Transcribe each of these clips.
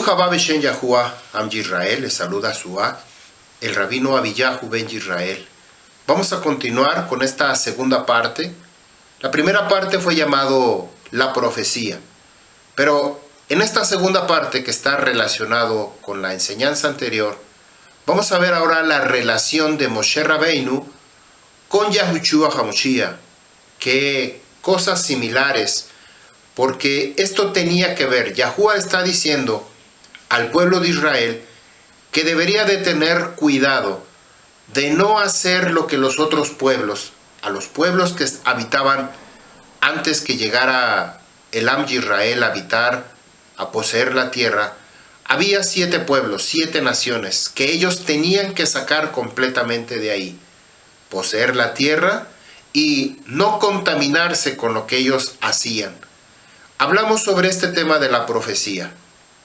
Jabá Beshen Yahuá Am Yisrael, les saluda Suak, el rabino Abiyahu Ben Yisrael. Vamos a continuar con esta segunda parte. La primera parte fue llamado la profecía, pero en esta segunda parte, que está relacionado con la enseñanza anterior, vamos a ver ahora la relación de Moshe Rabbeinu con Yahushua HaMashiach, que cosas similares, porque esto tenía que ver. Yahuwah está diciendo al pueblo de Israel que debería de tener cuidado de no hacer lo que los otros pueblos, a los pueblos que habitaban antes que llegara el Am Yisrael a habitar, a poseer la tierra. Había 7 pueblos, 7 naciones, que ellos tenían que sacar completamente de ahí, poseer la tierra y no contaminarse con lo que ellos hacían. Hablamos sobre este tema de la profecía.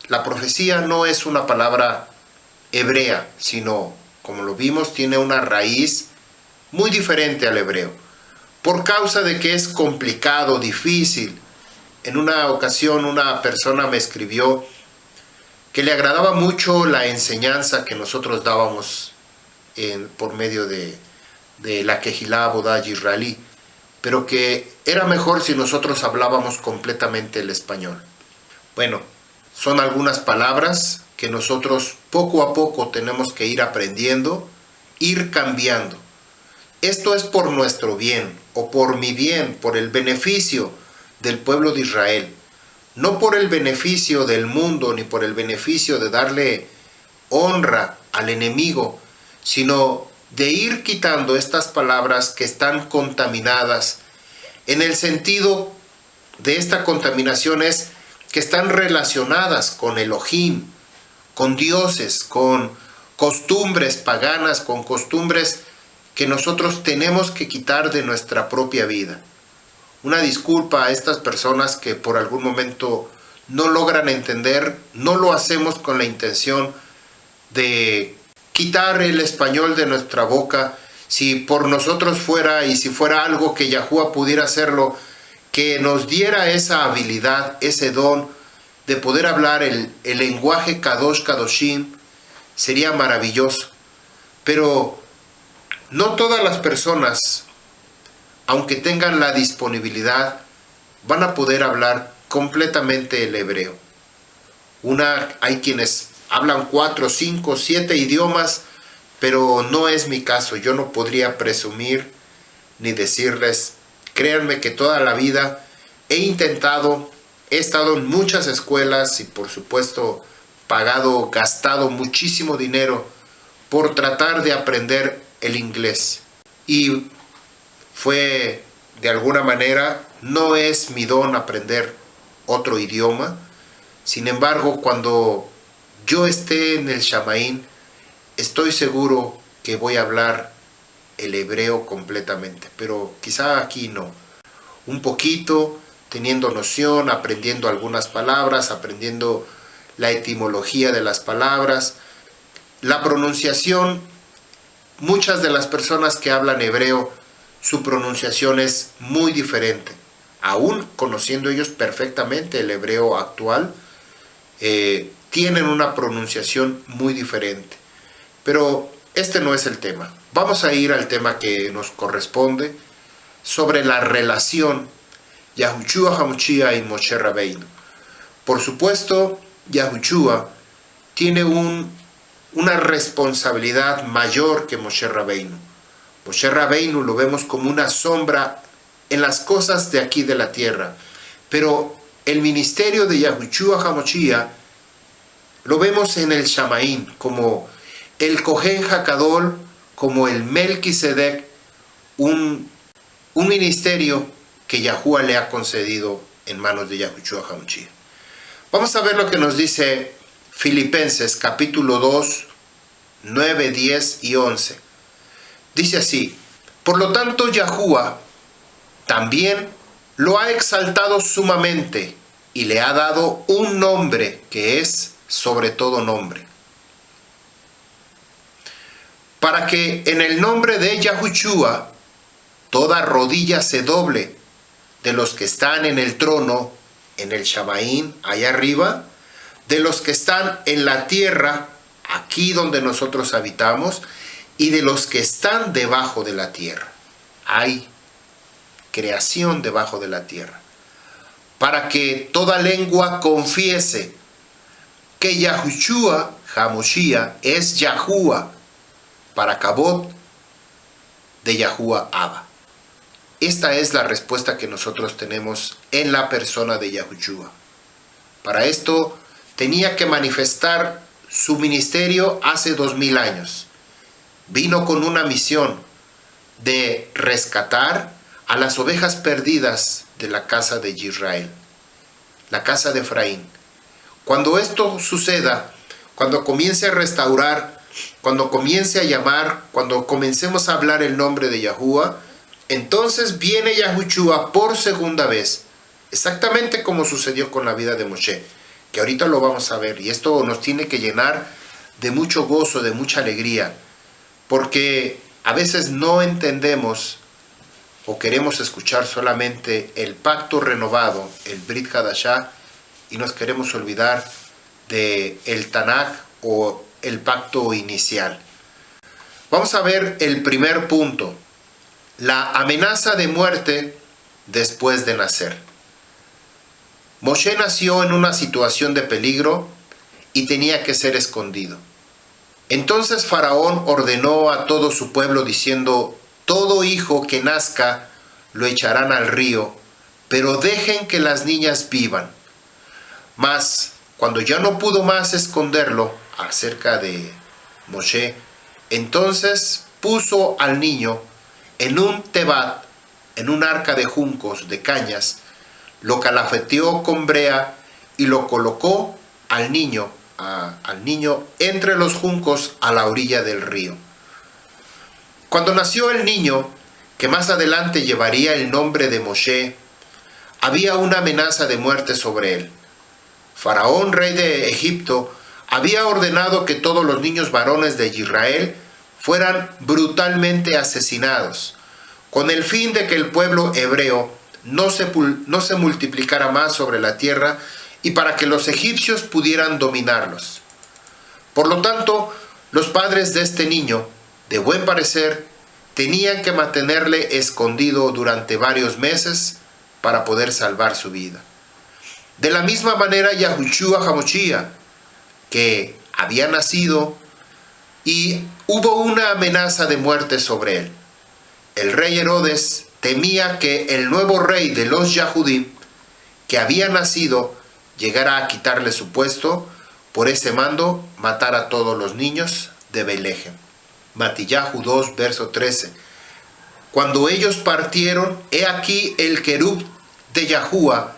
La profecía no es una palabra hebrea, sino, como lo vimos, tiene una raíz muy diferente al hebreo, por causa de que es complicado, difícil. En una ocasión una persona me escribió que le agradaba mucho la enseñanza que nosotros dábamos por medio de la Kehilá Abodá Yisraelí, pero que era mejor si nosotros hablábamos completamente el español. Bueno, son algunas palabras que nosotros poco a poco tenemos que ir aprendiendo, ir cambiando. Esto es por nuestro bien, o por mi bien, por el beneficio del pueblo de Israel. No por el beneficio del mundo, ni por el beneficio de darle honra al enemigo, sino de ir quitando estas palabras que están contaminadas. En el sentido de esta contaminación es que están relacionadas con Elohim, con dioses, con costumbres paganas, con costumbres que nosotros tenemos que quitar de nuestra propia vida. Una disculpa a estas personas que por algún momento no logran entender. No lo hacemos con la intención de quitar el español de nuestra boca. Si por nosotros fuera, y si fuera algo que Yahuwah pudiera hacerlo, que nos diera esa habilidad, ese don de poder hablar el lenguaje Kadosh Kadoshim, sería maravilloso. Pero no todas las personas, aunque tengan la disponibilidad, van a poder hablar completamente el hebreo. Hay quienes hablan 4, 5, 7 idiomas, pero no es mi caso. Yo no podría presumir ni decirles. Créanme que toda la vida he estado en muchas escuelas y por supuesto gastado muchísimo dinero por tratar de aprender el inglés. Y fue, de alguna manera, no es mi don aprender otro idioma. Sin embargo, cuando yo esté en el Shamaín, estoy seguro que voy a hablar el hebreo completamente, pero quizá aquí no. Un poquito, teniendo noción, aprendiendo algunas palabras, aprendiendo la etimología de las palabras, la pronunciación. Muchas de las personas que hablan hebreo, su pronunciación es muy diferente. Aún conociendo ellos perfectamente el hebreo actual, tienen una pronunciación muy diferente. Pero este no es el tema. Vamos a ir al tema que nos corresponde, sobre la relación Yahushua HaMashiach y Moshe Rabbeinu. Por supuesto, Yahushua tiene una responsabilidad mayor que Moshe Rabbeinu. Moshe Rabbeinu lo vemos como una sombra en las cosas de aquí de la tierra, pero el ministerio de Yahushua HaMashiach lo vemos en el Shamaín, como el Kohen Hakadol, como el Melquisedec, un ministerio que Yahuwah le ha concedido en manos de Yahushua HaMashiach. Vamos a ver lo que nos dice Filipenses capítulo 2, 9, 10 y 11. Dice así: por lo tanto Yahuwah también lo ha exaltado sumamente y le ha dado un nombre que es sobre todo nombre, para que en el nombre de Yahushua toda rodilla se doble, de los que están en el trono, en el Shamaín, allá arriba, de los que están en la tierra, aquí donde nosotros habitamos, y de los que están debajo de la tierra. Hay creación debajo de la tierra. Para que toda lengua confiese que Yahushua, Hamoshia, es Yahuwah, para Kabod de Yahuwah Abba. Esta es la respuesta que nosotros tenemos en la persona de Yahushua. Para esto tenía que manifestar su ministerio hace 2000 años. Vino con una misión de rescatar a las ovejas perdidas de la casa de Israel, la casa de Efraín. Cuando esto suceda, cuando comience a restaurar, cuando comience a llamar, cuando comencemos a hablar el nombre de Yahuwah, entonces viene Yahushua por segunda vez, exactamente como sucedió con la vida de Moshe, que ahorita lo vamos a ver, y esto nos tiene que llenar de mucho gozo, de mucha alegría, porque a veces no entendemos o queremos escuchar solamente el pacto renovado, el Brit Hadashah, y nos queremos olvidar del Tanaj o el pacto inicial. Vamos a ver el primer punto, la amenaza de muerte después de nacer. Moshe nació en una situación de peligro y tenía que ser escondido. Entonces Faraón ordenó a todo su pueblo diciendo: todo hijo que nazca lo echarán al río, pero dejen que las niñas vivan. Mas cuando ya no pudo más esconderlo acerca de Moshe, entonces puso al niño en un tebat, en un arca de juncos, de cañas, lo calafeteó con brea y lo colocó al niño entre los juncos a la orilla del río. Cuando nació el niño, que más adelante llevaría el nombre de Moshe, había una amenaza de muerte sobre él. Faraón, rey de Egipto, había ordenado que todos los niños varones de Israel fueran brutalmente asesinados, con el fin de que el pueblo hebreo no se multiplicara más sobre la tierra y para que los egipcios pudieran dominarlos. Por lo tanto, los padres de este niño, de buen parecer, tenían que mantenerle escondido durante varios meses para poder salvar su vida. De la misma manera, Yahushua Hamoshia, que había nacido y hubo una amenaza de muerte sobre él. El rey Herodes temía que el nuevo rey de los Yahudim, que había nacido, llegara a quitarle su puesto. Por ese mando, matar a todos los niños de Belejem. Matillahu 2, verso 13. Cuando ellos partieron, he aquí el querub de Yahuwah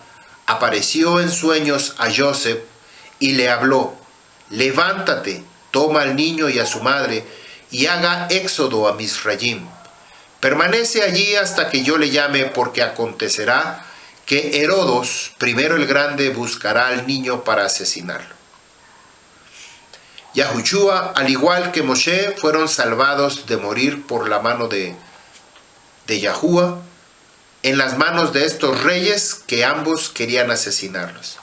apareció en sueños a Joseph y le habló: levántate, toma al niño y a su madre y haga éxodo a Misrayim. Permanece allí hasta que yo le llame, porque acontecerá que Herodos, primero el grande, buscará al niño para asesinarlo. Yahushua, al igual que Moshe, fueron salvados de morir por la mano de Yahuwah, en las manos de estos reyes que ambos querían asesinarlos.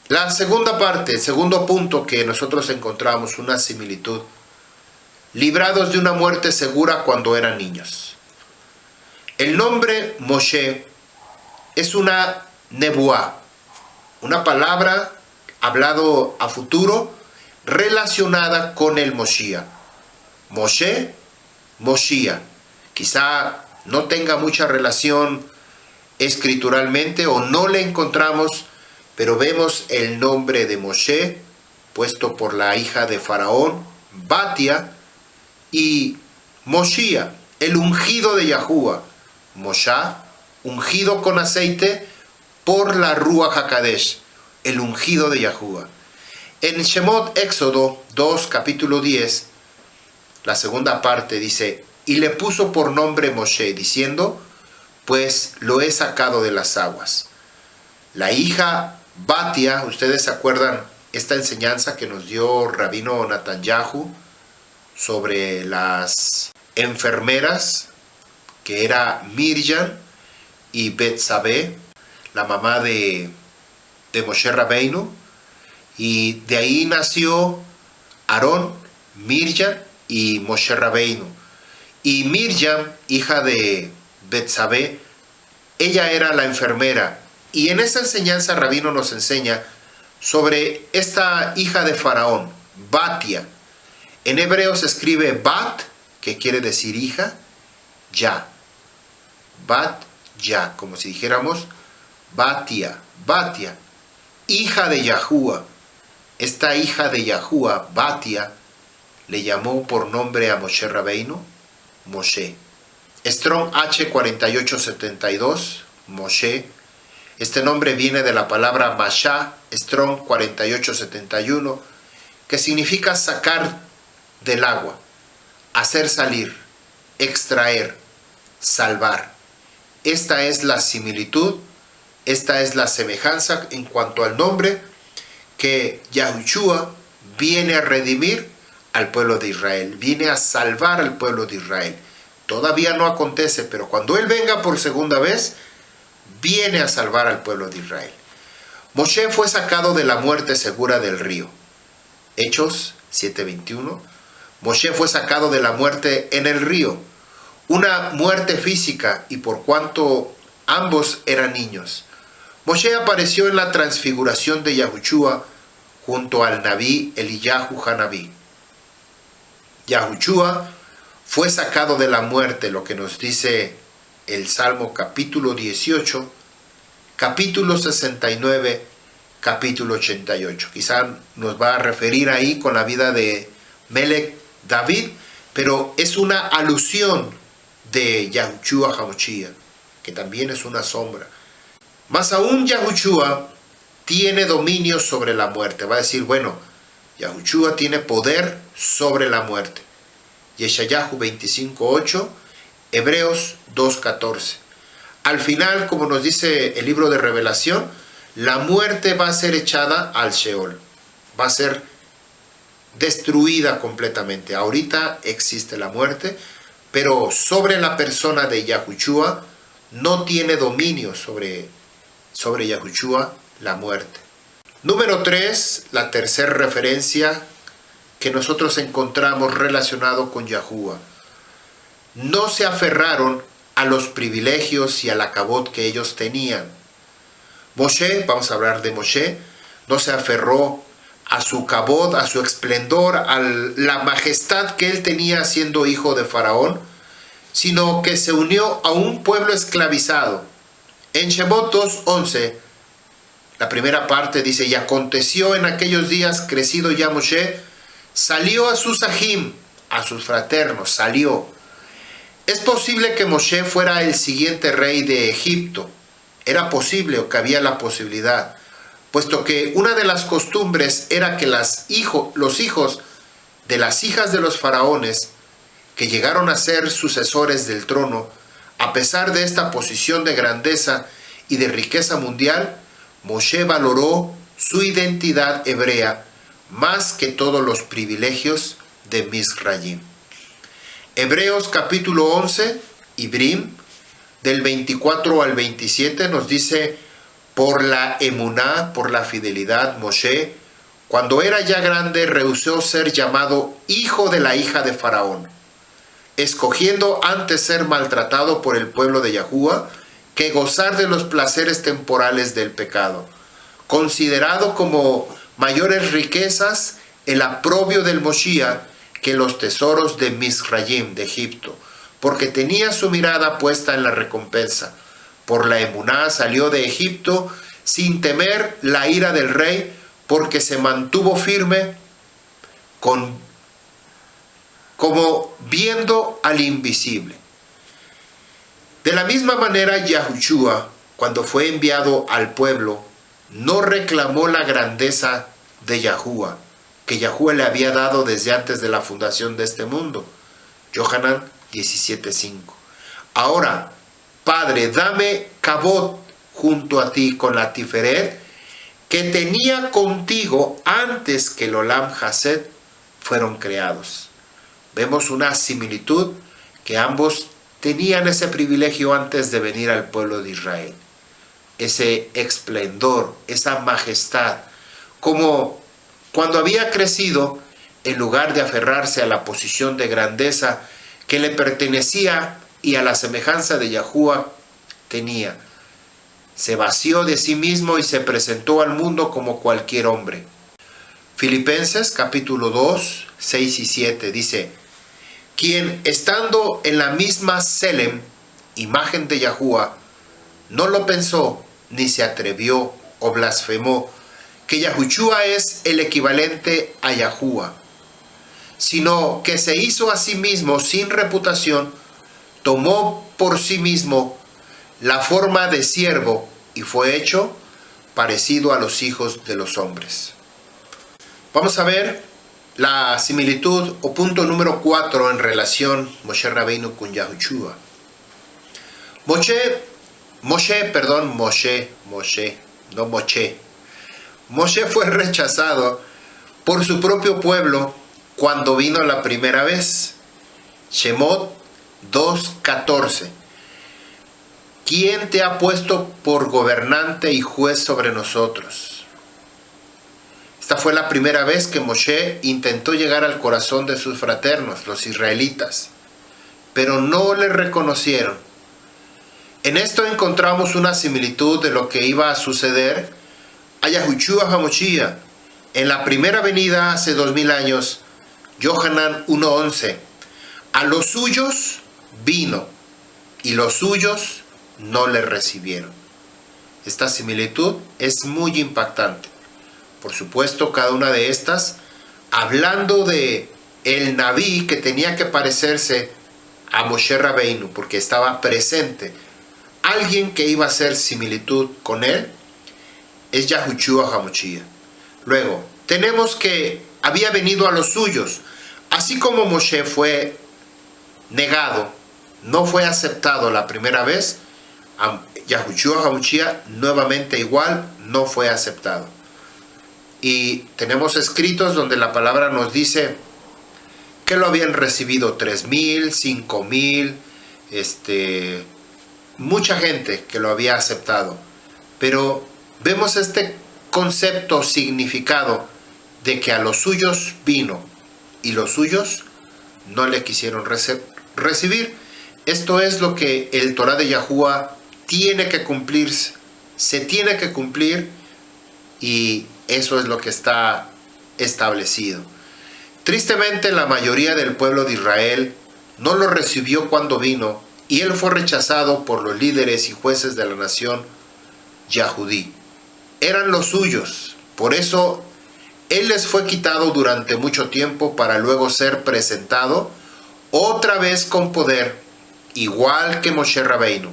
La segunda parte, el segundo punto que nosotros encontramos una similitud: librados de una muerte segura cuando eran niños. El nombre Moshe es una nebuá, una palabra hablado a futuro relacionada con el Moshiach. Moshe, Moshiach. Quizá no tenga mucha relación escrituralmente o no le encontramos, pero vemos el nombre de Moshe puesto por la hija de Faraón, Batia, y Moshiach, el ungido de Yahuwah. Moshe, ungido con aceite por la Ruach HaKadosh, el ungido de Yahuwah. En Shemot Éxodo 2, capítulo 10, la segunda parte dice: y le puso por nombre Moshe, diciendo: pues lo he sacado de las aguas. La hija Batia, ustedes se acuerdan esta enseñanza que nos dio Rabino Netanyahu sobre las enfermeras, que era Miriam y Betsabé, la mamá de Moshe Rabbeinu. Y de ahí nació Aarón, Miriam y Moshe Rabbeinu. Y Miriam, hija de Betsabé, ella era la enfermera. Y en esa enseñanza Rabino nos enseña sobre esta hija de Faraón, Batia. En hebreo se escribe Bat, que quiere decir hija, Ya. Bat, Ya, como si dijéramos Batia, Batia, hija de Yahuá. Esta hija de Yahuá, Batia, le llamó por nombre a Moshe Rabbeinu, Moshe. Strong H4872, Moshe. Este nombre viene de la palabra Mashá, Strong 4871, que significa sacar del agua, hacer salir, extraer, salvar. Esta es la similitud, esta es la semejanza en cuanto al nombre que Yahushua viene a redimir al pueblo de Israel, viene a salvar al pueblo de Israel. Todavía no acontece, pero cuando Él venga por segunda vez, viene a salvar al pueblo de Israel. Moshe fue sacado de la muerte segura del río. Hechos 7:21. Moshe fue sacado de la muerte en el río, una muerte física, y por cuanto ambos eran niños. Moshe apareció en la transfiguración de Yahushua junto al Nabí Eliyahu Hanabí. Yahushua fue sacado de la muerte, lo que nos dice el Salmo capítulo 18, capítulo 69, capítulo 88. Quizá nos va a referir ahí con la vida de Melech David, pero es una alusión de Yahushua HaMashiach, que también es una sombra. Más aún Yahushua tiene dominio sobre la muerte. Va a decir, bueno, Yahushua tiene poder sobre la muerte. Yeshayahu 25:8, Hebreos 2:14. Al final, como nos dice el libro de Revelación, la muerte va a ser echada al Sheol. Va a ser destruida completamente. Ahorita existe la muerte, pero sobre la persona de Yahushua no tiene dominio sobre Yahushua la muerte. Número 3, la tercera referencia que nosotros encontramos relacionado con Yahuwah. No se aferraron a los privilegios y al acabot que ellos tenían. Moshe, vamos a hablar de Moshe, no se aferró a su cabot, a su esplendor, a la majestad que él tenía siendo hijo de Faraón, sino que se unió a un pueblo esclavizado. En Shemot 2:11, la primera parte dice, y aconteció en aquellos días, crecido ya Moshe, salió a sus ajim, a sus fraternos, salió. Es posible que Moshe fuera el siguiente rey de Egipto. Era posible, o que había la posibilidad, puesto que una de las costumbres era que los hijos de las hijas de los faraones, que llegaron a ser sucesores del trono, a pesar de esta posición de grandeza y de riqueza mundial, Moshe valoró su identidad hebrea más que todos los privilegios de Misrayim. Hebreos capítulo 11, Ibrim, del 24 al 27, nos dice, por la emuná, por la fidelidad, Moshe, cuando era ya grande, rehusó ser llamado hijo de la hija de Faraón, escogiendo antes ser maltratado por el pueblo de Yahuwah que gozar de los placeres temporales del pecado, considerado como mayores riquezas el aprobio del Moshiach que los tesoros de Misrayim, de Egipto, porque tenía su mirada puesta en la recompensa. Por la emuná salió de Egipto sin temer la ira del rey, porque se mantuvo firme como viendo al invisible. De la misma manera, Yahushua, cuando fue enviado al pueblo, no reclamó la grandeza de Yahuwah, que Yahuwah le había dado desde antes de la fundación de este mundo. Yohanan 17:5. Ahora, Padre, dame kabod junto a ti con la tiferet que tenía contigo antes que el Olam Hased fueron creados. Vemos una similitud que ambos tenían ese privilegio antes de venir al pueblo de Israel. Ese esplendor, esa majestad, como Cuando había crecido, en lugar de aferrarse a la posición de grandeza que le pertenecía y a la semejanza de Yahuwah tenía, se vació de sí mismo y se presentó al mundo como cualquier hombre. Filipenses capítulo 2, 6 y 7 dice: quien estando en la misma Selem, imagen de Yahuwah, no lo pensó ni se atrevió o blasfemó que Yahushua es el equivalente a Yahuwah, sino que se hizo a sí mismo sin reputación, tomó por sí mismo la forma de siervo y fue hecho parecido a los hijos de los hombres. Vamos a ver la similitud o punto número 4 en relación Moshe Rabbeinu con Yahushua. Moshe fue rechazado por su propio pueblo cuando vino la primera vez. Shemot 2:14. ¿Quién te ha puesto por gobernante y juez sobre nosotros? Esta fue la primera vez que Moshe intentó llegar al corazón de sus fraternos, los israelitas, pero no le reconocieron. En esto encontramos una similitud de lo que iba a suceder a Yahushua HaMashiach en la primera venida hace 2000 años. Yohanan 1:11. A los suyos vino y los suyos no le recibieron. Esta similitud es muy impactante. Por supuesto, cada una de estas hablando de el Naví que tenía que parecerse a Moshe Rabbeinu porque estaba presente. Alguien que iba a hacer similitud con él es Yahushua HaMashiach. Luego, tenemos que había venido a los suyos. Así como Moshe fue negado, no fue aceptado la primera vez, Yahushua HaMashiach nuevamente igual no fue aceptado. Y tenemos escritos donde la palabra nos dice que lo habían recibido 3,000, 5,000, mucha gente que lo había aceptado. Pero vemos este concepto, significado de que a los suyos vino y los suyos no le quisieron recibir. Esto es lo que el Torah de Yahuwah tiene que cumplirse, se tiene que cumplir, y eso es lo que está establecido. Tristemente, la mayoría del pueblo de Israel no lo recibió cuando vino, y él fue rechazado por los líderes y jueces de la nación Yahudí. Eran los suyos, por eso él les fue quitado durante mucho tiempo para luego ser presentado otra vez con poder, igual que Moshe Rabbeinu.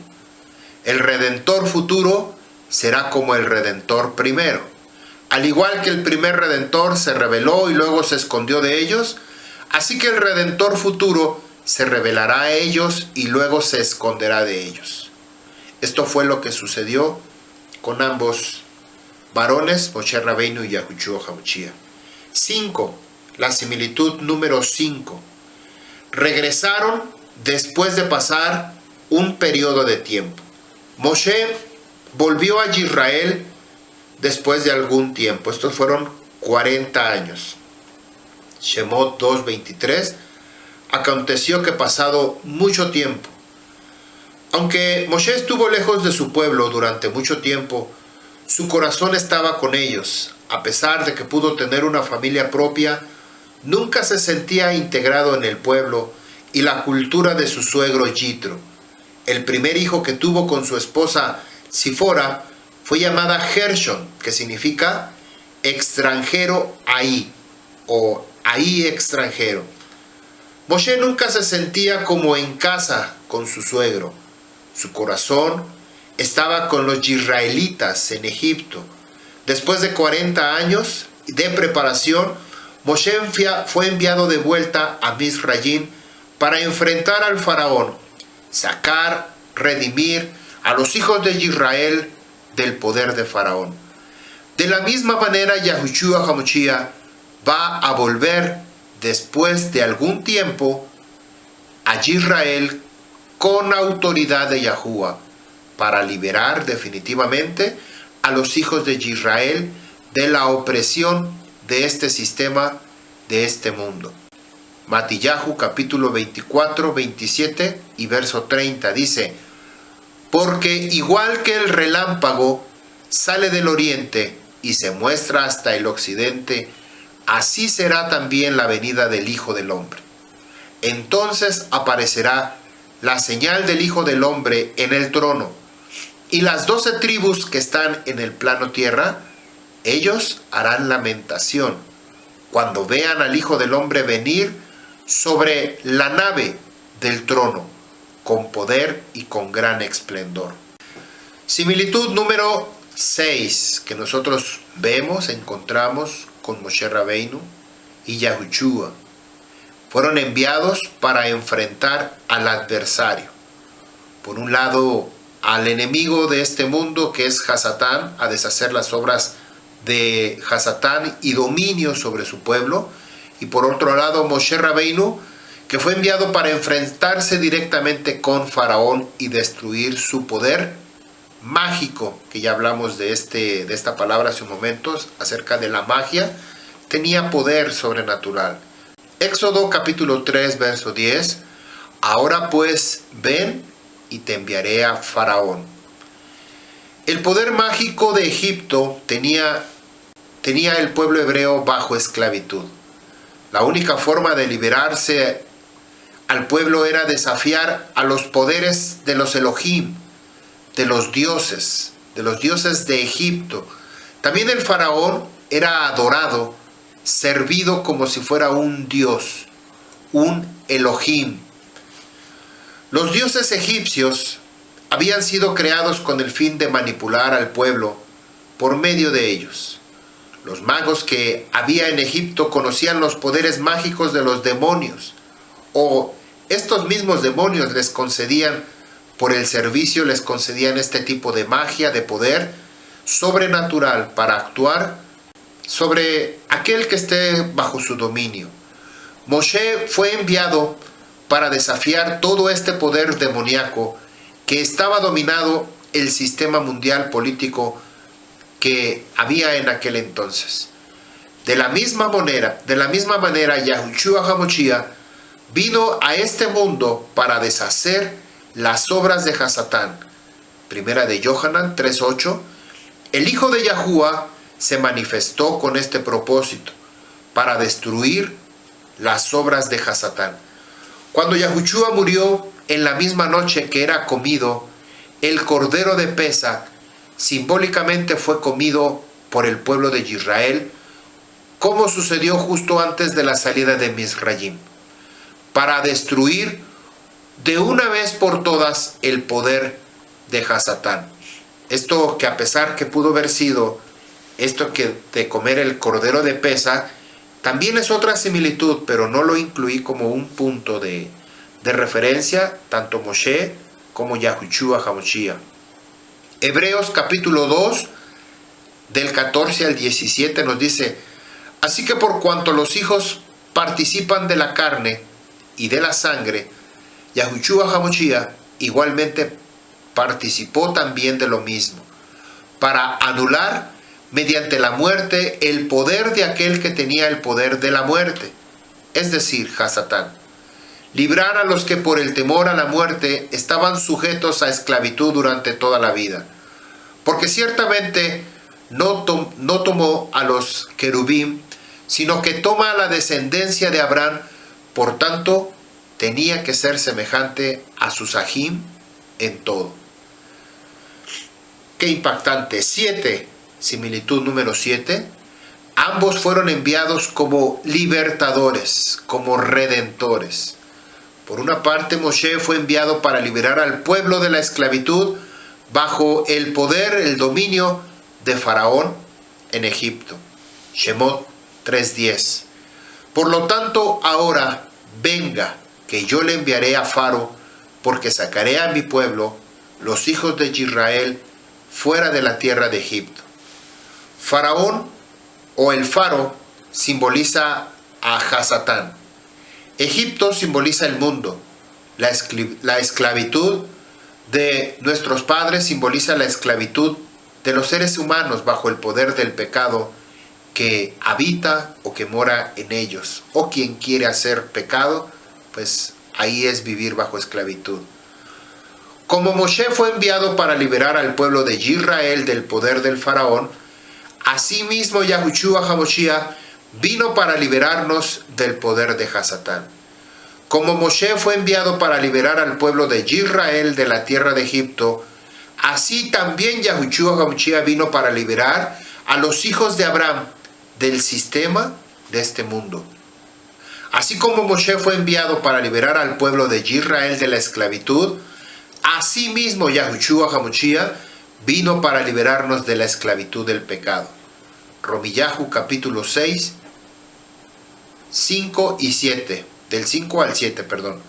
El Redentor futuro será como el Redentor primero. Al igual que el primer Redentor se reveló y luego se escondió de ellos, así que el Redentor futuro se revelará a ellos y luego se esconderá de ellos. Esto fue lo que sucedió con ambos varones, Moshe Rabbeinu y Yahushua HaMashiach. 5. La similitud número 5. Regresaron después de pasar un periodo de tiempo. Moshe volvió a Israel después de algún tiempo. Estos fueron 40 años. Shemot 2:23. Aconteció que pasado mucho tiempo, aunque Moshe estuvo lejos de su pueblo durante mucho tiempo, su corazón estaba con ellos. A pesar de que pudo tener una familia propia, nunca se sentía integrado en el pueblo y la cultura de su suegro Yitro. El primer hijo que tuvo con su esposa Sifora fue llamada Gershon, que significa extranjero ahí, o ahí extranjero. Moshe nunca se sentía como en casa con su suegro. Su corazón estaba con los israelitas en Egipto. Después de 40 años de preparación, Moshe fue enviado de vuelta a Misrayim para enfrentar al faraón, sacar, redimir a los hijos de Israel del poder de faraón. De la misma manera, Yahushua HaMashiach va a volver después de algún tiempo a Israel con autoridad de Yahuwah para liberar definitivamente a los hijos de Israel de la opresión de este sistema, de este mundo. Matillahu capítulo 24, 27 y verso 30 dice: porque igual que el relámpago sale del oriente y se muestra hasta el occidente, así será también la venida del Hijo del Hombre. Entonces aparecerá la señal del Hijo del Hombre en el trono, y las 12 tribus que están en el plano tierra, ellos harán lamentación cuando vean al Hijo del Hombre venir sobre la nave del trono, con poder y con gran esplendor. Similitud número 6 que nosotros vemos, encontramos con Moshe Rabbeinu y Yahushua. Fueron enviados para enfrentar al adversario. Por un lado, al enemigo de este mundo, que es Hasatán, a deshacer las obras de Hasatán y dominio sobre su pueblo. Y por otro lado, Moshe Rabbeinu, que fue enviado para enfrentarse directamente con Faraón y destruir su poder mágico, que ya hablamos de esta palabra hace un momento, acerca de la magia. Tenía poder sobrenatural. Éxodo capítulo 3, verso 10. Ahora pues, ven y te enviaré a Faraón. El poder mágico de Egipto tenía el pueblo hebreo bajo esclavitud. La única forma de liberarse al pueblo era desafiar a los poderes de los Elohim, de los dioses de Egipto. También el faraón era adorado, servido como si fuera un dios, un Elohim. Los dioses egipcios habían sido creados con el fin de manipular al pueblo por medio de ellos. Los magos que había en Egipto conocían los poderes mágicos de los demonios, o estos mismos demonios les concedían, por el servicio, les concedían este tipo de magia, de poder sobrenatural para actuar sobre aquel que esté bajo su dominio. Moshe fue enviado para desafiar todo este poder demoníaco que estaba dominado el sistema mundial político que había en aquel entonces. De la misma manera, Yahushua HaMashiach vino a este mundo para deshacer las obras de Hasatán. Primera de Yohanan 3:8. El Hijo de Yahuwah se manifestó con este propósito, para destruir las obras de Hasatán. Cuando Yahushua murió, en la misma noche que era comido, el cordero de Pesach simbólicamente fue comido por el pueblo de Israel, como sucedió justo antes de la salida de Misraim, para destruir de una vez por todas el poder de Hasatán. Esto que, a pesar que pudo haber sido esto que de comer el cordero de Pesach, también es otra similitud, pero no lo incluí como un punto de referencia, tanto Moshe como Yahushua HaMashiach. Hebreos capítulo 2, del 14 al 17 nos dice: así que por cuanto los hijos participan de la carne y de la sangre, Yahushua HaMashiach igualmente participó también de lo mismo, para anular mediante la muerte el poder de aquel que tenía el poder de la muerte, es decir, Hasatán. Librar a los que por el temor a la muerte estaban sujetos a esclavitud durante toda la vida. Porque ciertamente no tomó a los querubín, sino que toma a la descendencia de Abraham, por tanto, tenía que ser semejante a su Sahim en todo. Qué impactante. 7, similitud número 7. Ambos fueron enviados como libertadores, como redentores. Por una parte, Moshe fue enviado para liberar al pueblo de la esclavitud bajo el poder, el dominio de Faraón en Egipto. Shemot 3:10. Por lo tanto, ahora venga, que yo le enviaré a Faro, porque sacaré a mi pueblo, los hijos de Israel, fuera de la tierra de Egipto. Faraón o el Faro simboliza a Hasatán. Egipto simboliza el mundo. La esclavitud de nuestros padres simboliza la esclavitud de los seres humanos bajo el poder del pecado que habita o que mora en ellos. O quien quiere hacer pecado, pues ahí es vivir bajo esclavitud. Como Moshe fue enviado para liberar al pueblo de Israel del poder del faraón, asimismo Yahushua HaMashiach vino para liberarnos del poder de Hasatán. Como Moshe fue enviado para liberar al pueblo de Israel de la tierra de Egipto, así también Yahushua HaMashiach vino para liberar a los hijos de Abraham del sistema de este mundo. Así como Moshe fue enviado para liberar al pueblo de Israel de la esclavitud, asimismo Yahushua HaMashiach vino para liberarnos de la esclavitud del pecado. Romillahu capítulo 6, 5 y 7, del 5 al 7, perdón.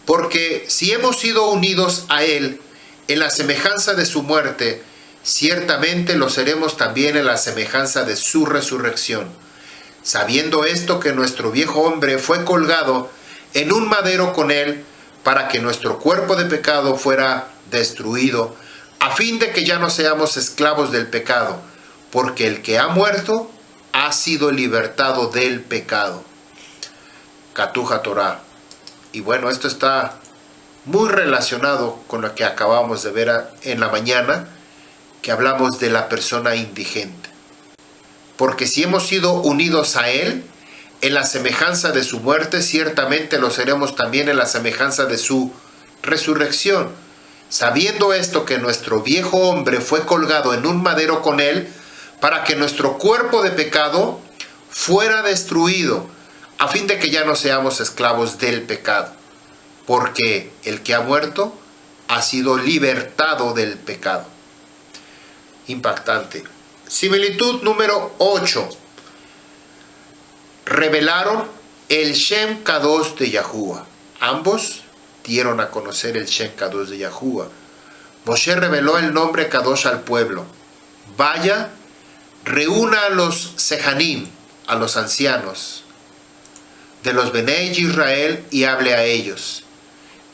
Porque si hemos sido unidos a Él en la semejanza de su muerte, ciertamente lo seremos también en la semejanza de su resurrección. Sabiendo esto, que nuestro viejo hombre fue colgado en un madero con Él, para que nuestro cuerpo de pecado fuera destruido, a fin de que ya no seamos esclavos del pecado, porque el que ha muerto ha sido libertado del pecado. Katuja Torah. Y bueno, esto está muy relacionado con lo que acabamos de ver en la mañana, que hablamos de la persona indigente. Porque si hemos sido unidos a Él en la semejanza de su muerte, ciertamente lo seremos también en la semejanza de su resurrección. Sabiendo esto, que nuestro viejo hombre fue colgado en un madero con Él, para que nuestro cuerpo de pecado fuera destruido, a fin de que ya no seamos esclavos del pecado. Porque el que ha muerto ha sido libertado del pecado. Impactante. Similitud número 8. Revelaron el Shem Kadosh de Yahuwah. Ambos dieron a conocer el Shem Kadosh de Yahuwah. Moshe reveló el nombre Kadosh al pueblo. Vaya, reúna a los Sehanim, a los ancianos de los Benei Israel, y hable a ellos.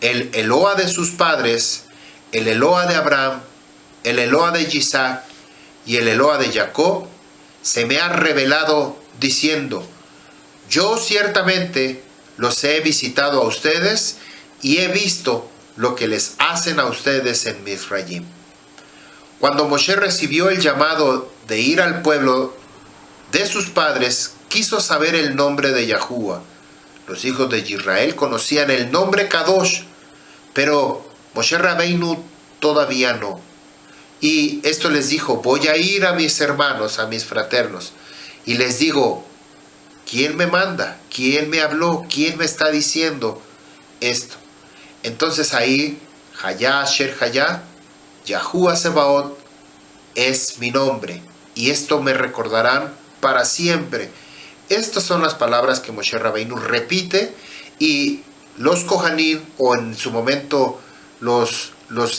El Eloa de sus padres, el Eloa de Abraham, el Eloa de Isaac y el Eloa de Jacob, se me ha revelado diciendo: yo ciertamente los he visitado a ustedes y he visto lo que les hacen a ustedes en Mizraim. Cuando Moshe recibió el llamado de ir al pueblo de sus padres, quiso saber el nombre de Yahuwah. Los hijos de Israel conocían el nombre Kadosh, pero Moshe Rabbeinu todavía no. Y esto les dijo: voy a ir a mis hermanos, a mis fraternos, y les digo: ¿quién me manda? ¿Quién me habló? ¿Quién me está diciendo esto? Entonces ahí, Hayá Asher Hayá, Yahuwah Sebaot es mi nombre, y esto me recordarán para siempre. Estas son las palabras que Moshe Rabbeinu repite, y los Kohanim, o en su momento los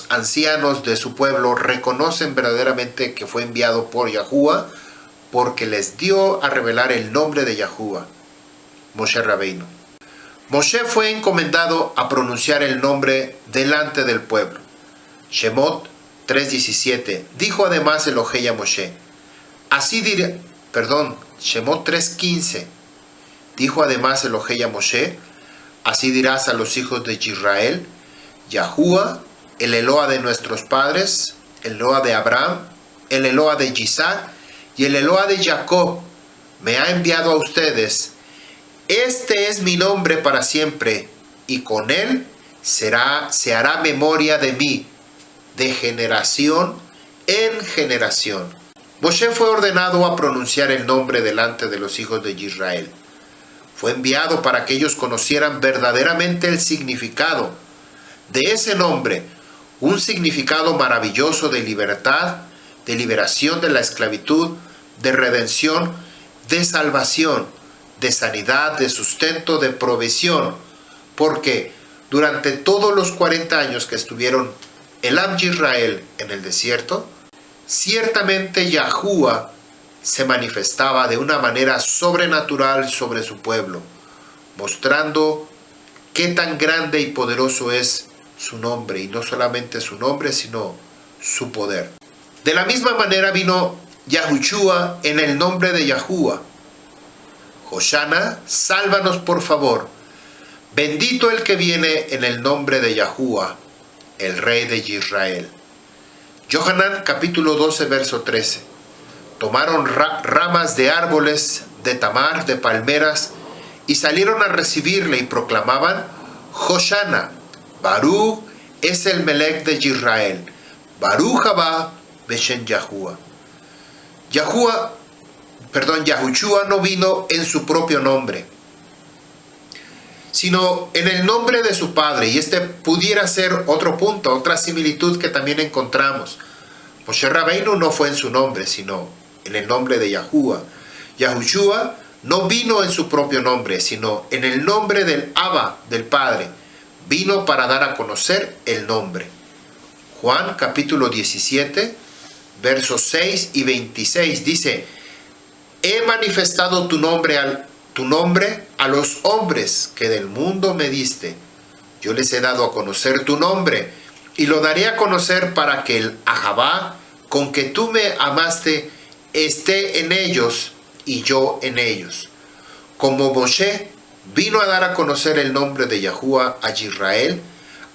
ancianos de su pueblo, reconocen verdaderamente que fue enviado por Yahuwah, porque les dio a revelar el nombre de Yahuwah, Moshe Rabbeinu. Moshe fue encomendado a pronunciar el nombre delante del pueblo. Shemot 3:17. Dijo además Elohei a Moshe, Shemot 3:15. Dijo además Elohei a Moshe: así dirás a los hijos de Israel: Yahuwah, el Eloa de nuestros padres, el Eloa de Abraham, el Eloa de Isaac y el Eloa de Jacob, me ha enviado a ustedes. Este es mi nombre para siempre, y con él se hará memoria de mí, de generación en generación. Moshe fue ordenado a pronunciar el nombre delante de los hijos de Israel. Fue enviado para que ellos conocieran verdaderamente el significado de ese nombre, un significado maravilloso de libertad, de liberación de la esclavitud, de redención, de salvación, de sanidad, de sustento, de provisión, porque durante todos los 40 años que estuvieron el Am Yisrael en el desierto, ciertamente Yahuwah se manifestaba de una manera sobrenatural sobre su pueblo, mostrando qué tan grande y poderoso es su nombre, y no solamente su nombre, sino su poder. De la misma manera vino Yahushua, en el nombre de Yahuwah. Hoshana, sálvanos por favor. Bendito el que viene en el nombre de Yahuwah, el Rey de Israel. Yohanan capítulo 12, verso 13. Tomaron ramas de árboles, de tamar, de palmeras, y salieron a recibirle y proclamaban: Hoshana, Baruch es el Melech de Israel, Baruch haba Beshem Yahuwah. Yahushua no vino en su propio nombre, sino en el nombre de su Padre. Y este pudiera ser otro punto, otra similitud que también encontramos. Moshe Rabbeinu no fue en su nombre, sino en el nombre de Yahuwah. Yahushua no vino en su propio nombre, sino en el nombre del Abba, del Padre. Vino para dar a conocer el nombre. Juan capítulo 17, versos 6 y 26 dice: he manifestado tu nombre a los hombres que del mundo me diste. Yo les he dado a conocer tu nombre, y lo daré a conocer para que el Ahabá con que tú me amaste esté en ellos y yo en ellos. Como Moshe vino a dar a conocer el nombre de Yahuwah a Israel,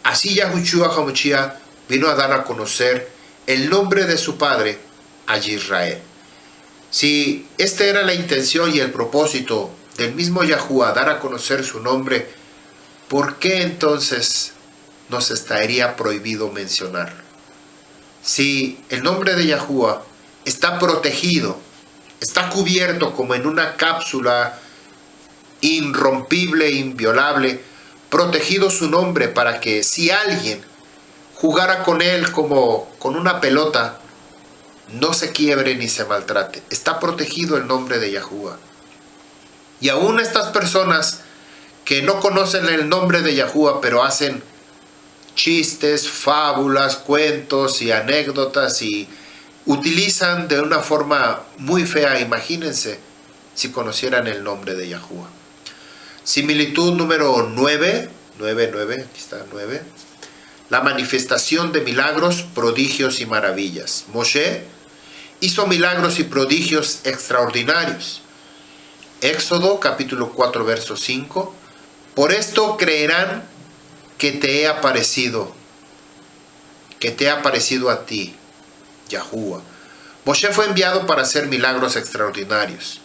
así Yahushua HaMashiach vino a dar a conocer el nombre de su Padre a Israel. Si esta era la intención y el propósito del mismo Yahuwah, dar a conocer su nombre, ¿por qué entonces nos estaría prohibido mencionarlo? Si el nombre de Yahuwah está protegido, está cubierto como en una cápsula irrompible, inviolable, protegido su nombre para que si alguien jugara con él como con una pelota, no se quiebre ni se maltrate. Está protegido el nombre de Yahuwah. Y aún estas personas que no conocen el nombre de Yahuwah, pero hacen chistes, fábulas, cuentos y anécdotas y utilizan de una forma muy fea. Imagínense si conocieran el nombre de Yahuwah. Similitud número 9, aquí está 9. La manifestación de milagros, prodigios y maravillas. Moshe hizo milagros y prodigios extraordinarios. Éxodo capítulo 4 verso 5. Por esto creerán que te he aparecido a ti, Yahuwah. Moshe fue enviado para hacer milagros extraordinarios.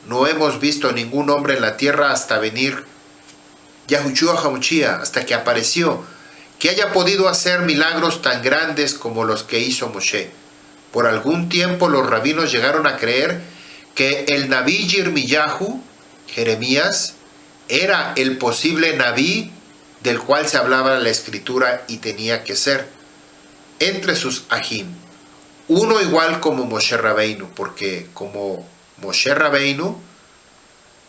No hemos visto ningún hombre en la tierra hasta venir Yahushua HaMashiach, hasta que apareció, que haya podido hacer milagros tan grandes como los que hizo Moshe. Por algún tiempo los rabinos llegaron a creer que el Nabí Yirmiyahu, Jeremías, era el posible Nabí del cual se hablaba en la escritura y tenía que ser entre sus ajim, uno igual como Moshe Rabbeinu, porque como Moshe Rabbeinu,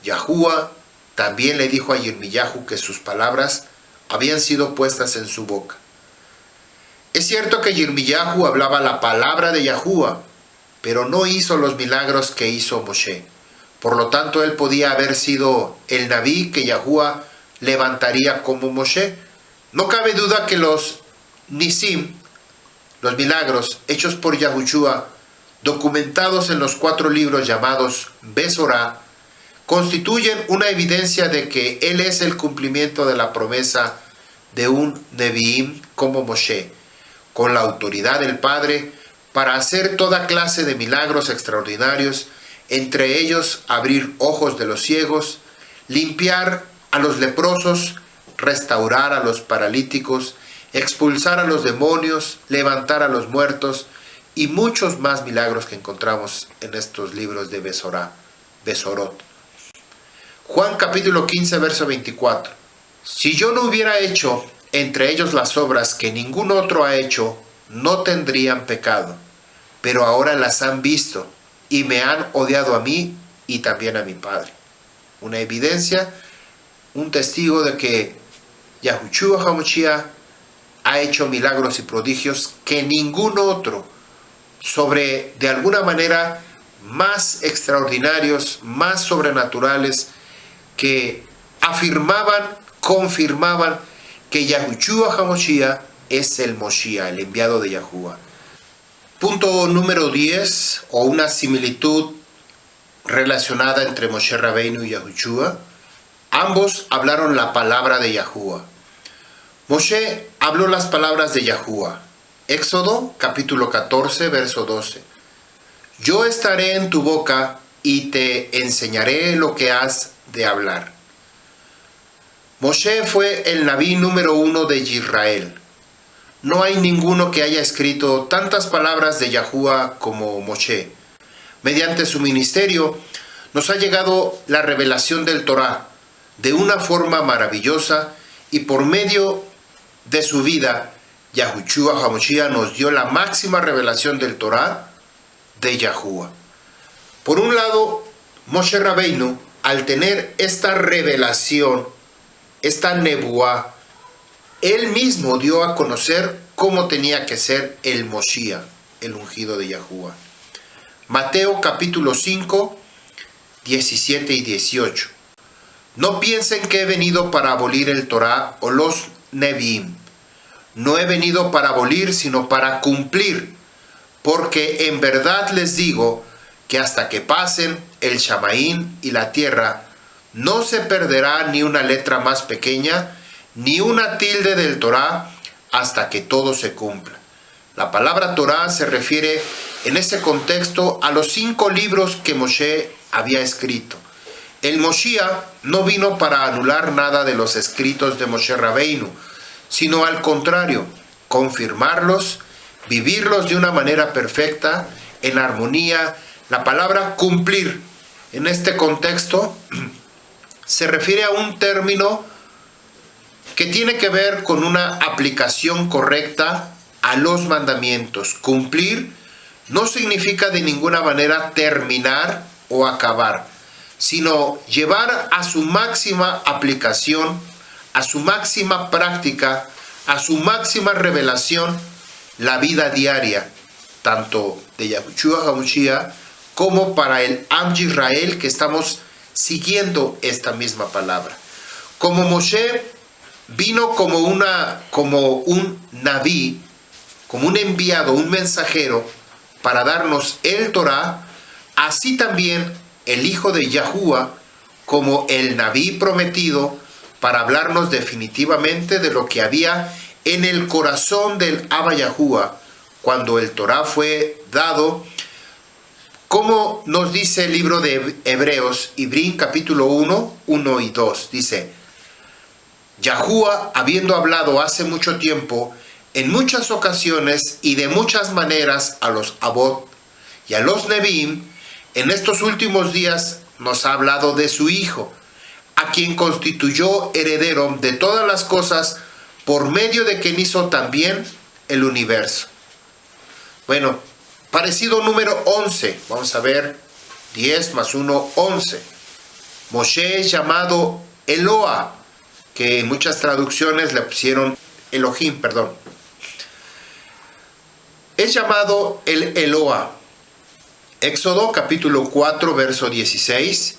Yahuwah también le dijo a Yirmiyahu que sus palabras habían sido puestas en su boca. Es cierto que Yirmiyahu hablaba la palabra de Yahuwah, pero no hizo los milagros que hizo Moshe. Por lo tanto, él podía haber sido el Nabí que Yahuwah levantaría como Moshe. No cabe duda que los Nisim, los milagros hechos por Yahushua, documentados en los 4 libros llamados Besorá, constituyen una evidencia de que él es el cumplimiento de la promesa de un Neviim como Moshe, con la autoridad del Padre para hacer toda clase de milagros extraordinarios, entre ellos abrir ojos de los ciegos, limpiar a los leprosos, restaurar a los paralíticos, expulsar a los demonios, levantar a los muertos y muchos más milagros que encontramos en estos libros de Besorot. Juan capítulo 15 verso 24. Si yo no hubiera hecho entre ellos las obras que ningún otro ha hecho, no tendrían pecado, pero ahora las han visto y me han odiado a mí y también a mi Padre. Una evidencia, un testigo de que Yahushua HaMashiach ha hecho milagros y prodigios que ningún otro, sobre de alguna manera más extraordinarios, más sobrenaturales, que afirmaban, confirmaban que Yahushua HaMashiach es el Moshiach, el enviado de Yahuwah. Punto número 10, o una similitud relacionada entre Moshe Rabbeinu y Yahushua. Ambos hablaron la palabra de Yahuwah. Moshe habló las palabras de Yahuwah. Éxodo capítulo 14, verso 12. Yo estaré en tu boca y te enseñaré lo que has de hablar. Moshe fue el Nabí número 1 de Israel. No hay ninguno que haya escrito tantas palabras de Yahuwah como Moshe. Mediante su ministerio nos ha llegado la revelación del Torá de una forma maravillosa, y por medio de su vida, Yahushua HaMashiach nos dio la máxima revelación del Torá de Yahuwah. Por un lado, Moshe Rabbeinu, al tener esta revelación, esta nebuá, él mismo dio a conocer cómo tenía que ser el Moshiach, el ungido de Yahuwah. Mateo capítulo 5, 17 y 18. No piensen que he venido para abolir el Torá o los Neviim. No he venido para abolir, sino para cumplir. Porque en verdad les digo que hasta que pasen el Shamaín y la tierra, no se perderá ni una letra más pequeña, ni una tilde del Torá, hasta que todo se cumpla. La palabra Torá se refiere en ese contexto a los 5 libros que Moshe había escrito. El Moshiach no vino para anular nada de los escritos de Moshe Rabbeinu, sino al contrario, confirmarlos, vivirlos de una manera perfecta, en armonía. La palabra cumplir en este contexto se refiere a un término que tiene que ver con una aplicación correcta a los mandamientos. Cumplir no significa de ninguna manera terminar o acabar, sino llevar a su máxima aplicación, a su máxima práctica, a su máxima revelación, la vida diaria, tanto de Yahushua HaMashiach como para el Am Yisrael, que estamos siguiendo esta misma palabra. Como Moshe vino como un Nabí, como un enviado, un mensajero, para darnos el Torá, así también el Hijo de Yahuwah, como el Nabí prometido, para hablarnos definitivamente de lo que había en el corazón del Abba Yahuwah, cuando el Torá fue dado, como nos dice el libro de Hebreos, Ibrín capítulo 1, 1 y 2, dice: Yahuwah, habiendo hablado hace mucho tiempo, en muchas ocasiones y de muchas maneras a los Abot y a los Neviim, en estos últimos días nos ha hablado de su Hijo, a quien constituyó heredero de todas las cosas, por medio de quien hizo también el universo. Bueno, parecido número 11, vamos a ver, 10 más 1, 11. Moshe es llamado Eloah, que en muchas traducciones le pusieron Elohim, perdón. Es llamado el Eloah. Éxodo capítulo 4, verso 16.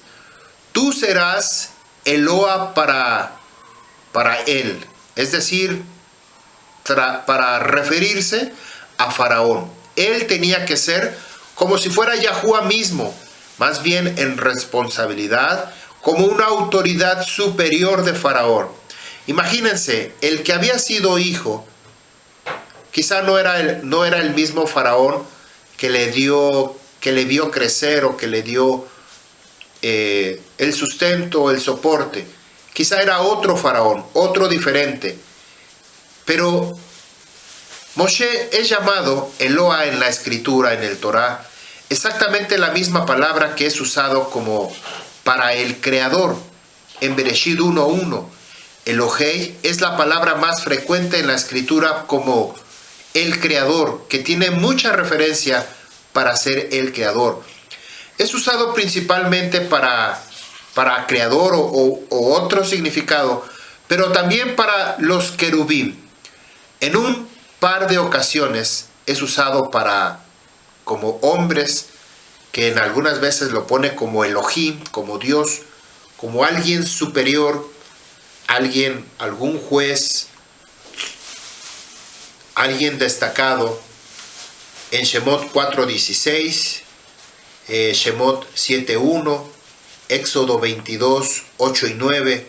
Tú serás Eloah para él, es decir, para referirse a Faraón. Él tenía que ser como si fuera Yahuwah mismo, más bien en responsabilidad, como una autoridad superior de Faraón. Imagínense, el que había sido hijo, quizá no era el mismo Faraón que le vio crecer o que le dio el sustento, el soporte. Quizá era otro Faraón, otro diferente. Pero Moshe es llamado Eloah en la escritura, en el Torá, exactamente la misma palabra que es usado como para el creador. En Bereshit 1:1, Elohei es la palabra más frecuente en la escritura como el creador, que tiene mucha referencia para ser el creador. Es usado principalmente para creador o otro significado, pero también para los querubín. En un par de ocasiones es usado como hombres, que en algunas veces lo pone como Elohim, como Dios, como alguien superior, algún juez, alguien destacado. en Shemot 4:16, Shemot 7:1, Éxodo 22, 8 y 9,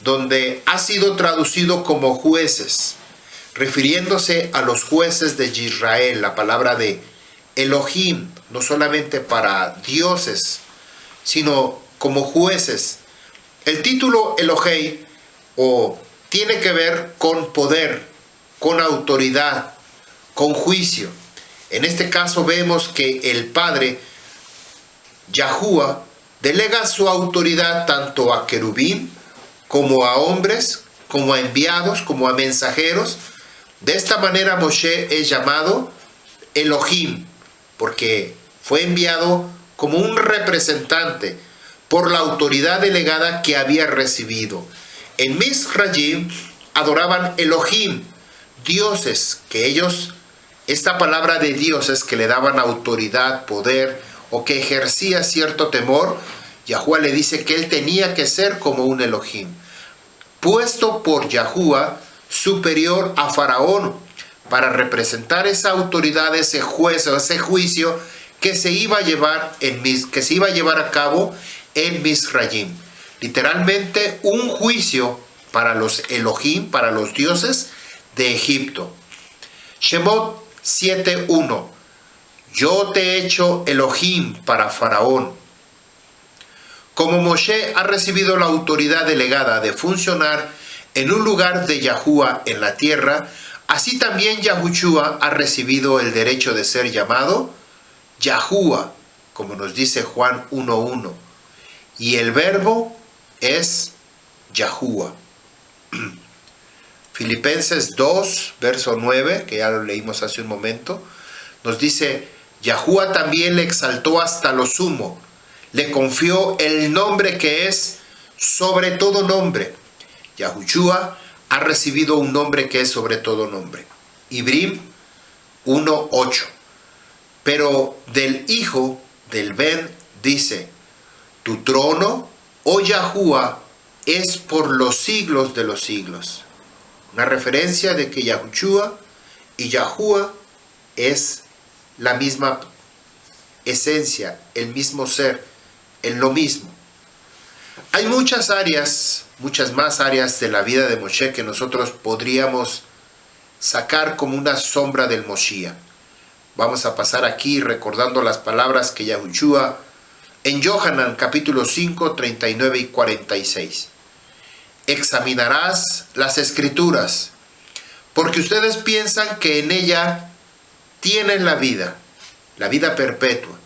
donde ha sido traducido como jueces, refiriéndose a los jueces de Israel, la palabra de Elohim, no solamente para dioses, sino como jueces. El título Elohei tiene que ver con poder, con autoridad, con juicio. En este caso vemos que el Padre, Yahuwah, delega su autoridad tanto a querubín como a hombres, como a enviados, como a mensajeros. De esta manera Moshe es llamado Elohim, porque fue enviado como un representante por la autoridad delegada que había recibido. En Misrayim adoraban Elohim, dioses, que ellos, esta palabra de dioses que le daban autoridad, poder, o que ejercía cierto temor, Yahuwah le dice que él tenía que ser como un Elohim, puesto por Yahuwah superior a Faraón, para representar esa autoridad, ese juez o ese juicio que se iba a llevar a cabo en Misrayim. Literalmente un juicio para los Elohim, para los dioses de Egipto. Shemot 7:1. Yo te he hecho Elohim para Faraón. Como Moshe ha recibido la autoridad delegada de funcionar en un lugar de Yahuwah en la tierra, así también Yahushua ha recibido el derecho de ser llamado Yahuwah, como nos dice Juan 1:1. Y el verbo es Yahuwah. Filipenses 2, verso 9, que ya lo leímos hace un momento, nos dice: Yahuwah también le exaltó hasta lo sumo, le confió el nombre que es sobre todo nombre. Yahushua ha recibido un nombre que es sobre todo nombre. Ibrim 1:8. Pero del Hijo, del Ben, dice: tu trono, oh Yahuwah, es por los siglos de los siglos. Una referencia de que Yahushua y Yahuwah es la misma esencia, el mismo ser, en lo mismo. Hay muchas más áreas de la vida de Moshe que nosotros podríamos sacar como una sombra del Moshiach. Vamos a pasar aquí recordando las palabras que Yahushua en Yohanan capítulo 5, 39 y 46. Examinarás las escrituras, porque ustedes piensan que en ella tienen la vida perpetua.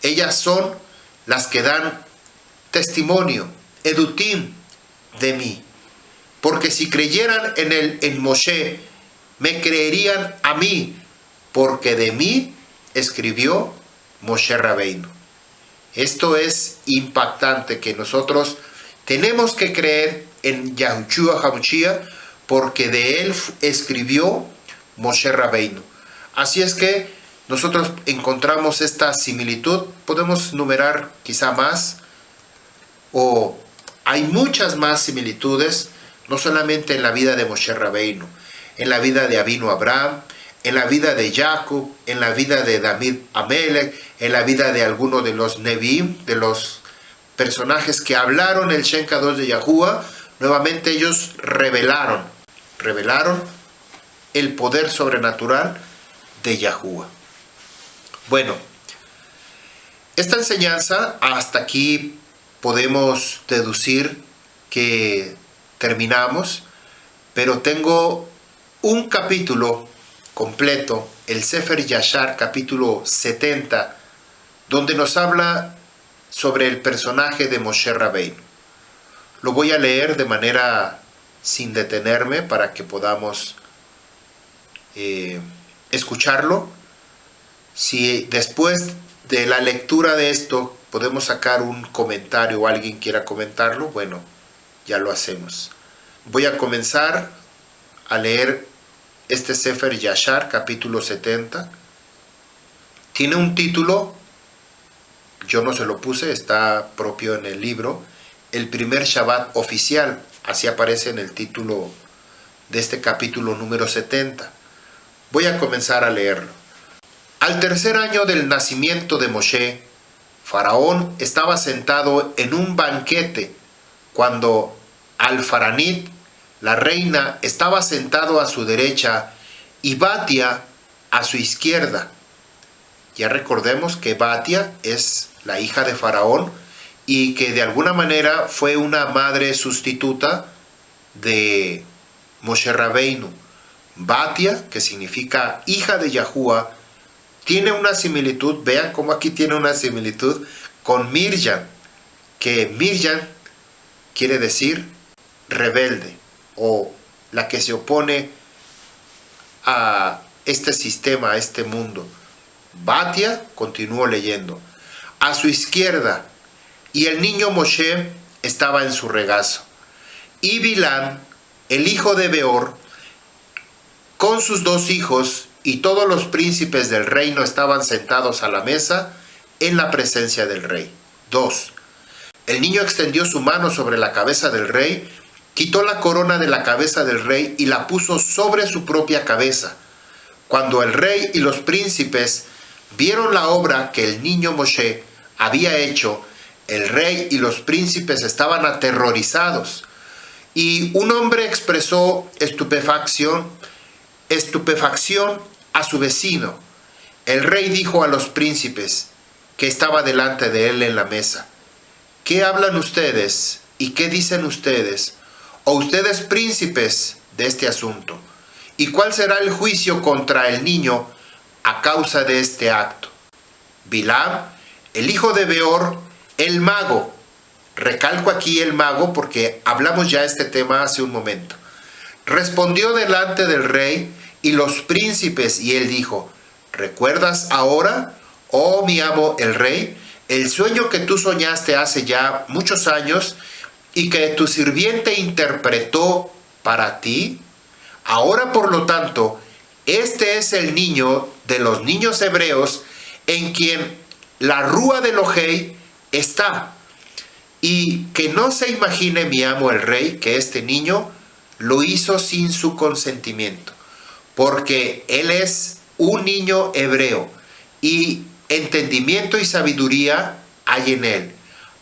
Ellas son las que dan testimonio, edutim, de mí. Porque si creyeran en Moshe, me creerían a mí, porque de mí escribió Moshe Rabbeinu. Esto es impactante, que nosotros tenemos que creer en Yahushua HaMashiach, porque de él escribió Moshe Rabbeinu. Así es que nosotros encontramos esta similitud. Podemos numerar quizá más, o hay muchas más similitudes, no solamente en la vida de Moshe Rabbeinu, en la vida de Avinu Abraham, en la vida de Jacob, en la vida de David Amelech, en la vida de algunos de los Nevi'im, de los personajes que hablaron el Shem Kadosh de Yahuwah. Nuevamente ellos revelaron el poder sobrenatural de Yahuwah. Bueno, esta enseñanza, hasta aquí podemos deducir que terminamos, pero tengo un capítulo completo, el Sefer Yashar, capítulo 70, donde nos habla sobre el personaje de Moshe Rabbeinu. Lo voy a leer de manera sin detenerme para que podamos escucharlo. Si después de la lectura de esto podemos sacar un comentario o alguien quiera comentarlo, bueno, ya lo hacemos. Voy a comenzar a leer este Sefer Yashar, capítulo 70. Tiene un título, yo no se lo puse, está propio en el libro, el primer Shabbat oficial, así aparece en el título de este capítulo número 70. Voy a comenzar a leerlo. Al tercer año del nacimiento de Moshe, Faraón estaba sentado en un banquete cuando Al-Faranit, la reina, estaba sentado a su derecha y Batia a su izquierda. Ya recordemos que Batia es la hija de Faraón y que de alguna manera fue una madre sustituta de Moshe Rabbeinu. Batia, que significa hija de Yahuwah, tiene una similitud, vean cómo aquí tiene una similitud con Miriam, que Miriam quiere decir rebelde o la que se opone a este sistema, a este mundo. Batia, continúo leyendo, a su izquierda, y el niño Moshe estaba en su regazo. Y Bilán, el hijo de Beor, con sus dos hijos y todos los príncipes del reino estaban sentados a la mesa en la presencia del rey. 2. El niño extendió su mano sobre la cabeza del rey, quitó la corona de la cabeza del rey y la puso sobre su propia cabeza. Cuando el rey y los príncipes vieron la obra que el niño Moshe había hecho, el rey y los príncipes estaban aterrorizados. Y un hombre expresó estupefacción a su vecino. El rey dijo a los príncipes que estaba delante de él en la mesa: ¿qué hablan ustedes y qué dicen ustedes, o ustedes príncipes, de este asunto? ¿Y cuál será el juicio contra el niño a causa de este acto? Bilam, el hijo de Beor, el mago, recalco aquí el mago porque hablamos ya este tema hace un momento, respondió delante del rey y los príncipes, y él dijo: ¿recuerdas ahora, oh mi amo el rey, el sueño que tú soñaste hace ya muchos años y que tu sirviente interpretó para ti? Ahora, por lo tanto, este es el niño de los niños hebreos en quien la rúa de Elohei está. Y que no se imagine mi amo el rey que este niño lo hizo sin su consentimiento, porque él es un niño hebreo y entendimiento y sabiduría hay en él.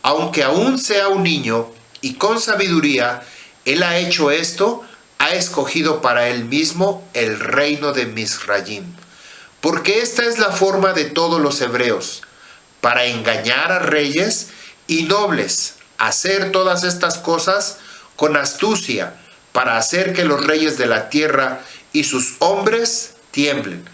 Aunque aún sea un niño y con sabiduría, él ha hecho esto, ha escogido para él mismo el reino de Misrayim. Porque esta es la forma de todos los hebreos, para engañar a reyes y nobles, hacer todas estas cosas con astucia, para hacer que los reyes de la tierra y sus hombres tiemblen.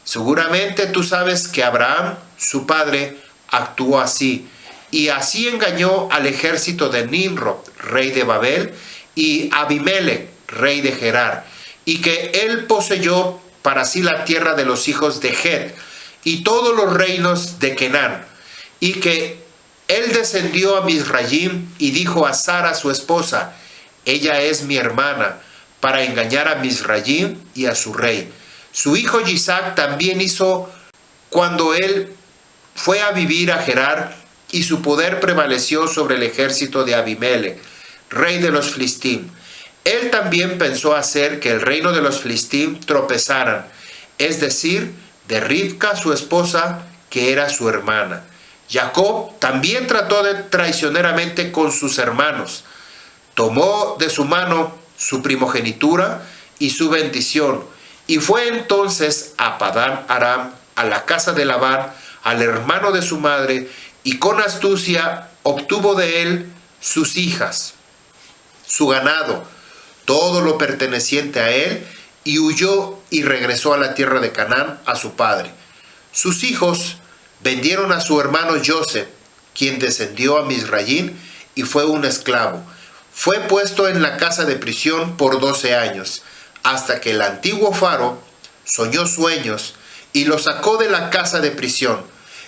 Seguramente tú sabes que Abraham, su padre, actuó así, y así engañó al ejército de Nimrod, rey de Babel, y Abimelech, rey de Gerar, y que él poseyó para sí la tierra de los hijos de Het y todos los reinos de Kenán, y que él descendió a Misrayim y dijo a Sara su esposa: ella es mi hermana, para engañar a Misrayim y a su rey. Su hijo Isaac también hizo cuando él fue a vivir a Gerar, y su poder prevaleció sobre el ejército de Abimelech, rey de los Filistim. Él también pensó hacer que el reino de los Filistim tropezaran, es decir, de Rivka su esposa, que era su hermana. Jacob también trató de traicioneramente con sus hermanos. Tomó de su mano su primogenitura y su bendición, y fue entonces a Padán Aram, a la casa de Labán, al hermano de su madre, y con astucia obtuvo de él sus hijas, su ganado, todo lo perteneciente a él, y huyó y regresó a la tierra de Canaán a su padre. Sus hijos vendieron a su hermano Joseph, quien descendió a Misrayim y fue un esclavo. Fue puesto en la casa de prisión por 12 años, hasta que el antiguo Faro soñó sueños y lo sacó de la casa de prisión,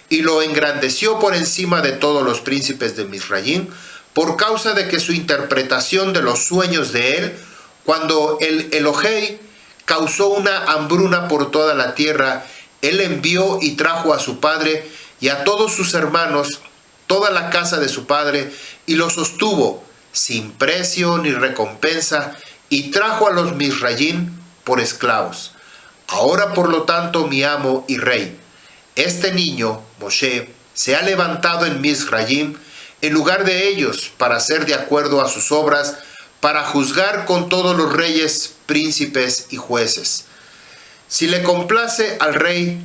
y lo engrandeció por encima de todos los príncipes de Misrayim, por causa de que su interpretación de los sueños de él, cuando el Elohei causó una hambruna por toda la tierra, él envió y trajo a su padre y a todos sus hermanos, toda la casa de su padre, y los sostuvo sin precio ni recompensa, y trajo a los Misrayim por esclavos. Ahora, por lo tanto, mi amo y rey, este niño, Moshe, se ha levantado en Mizraim en lugar de ellos para hacer de acuerdo a sus obras, para juzgar con todos los reyes, príncipes y jueces. Si le complace al rey,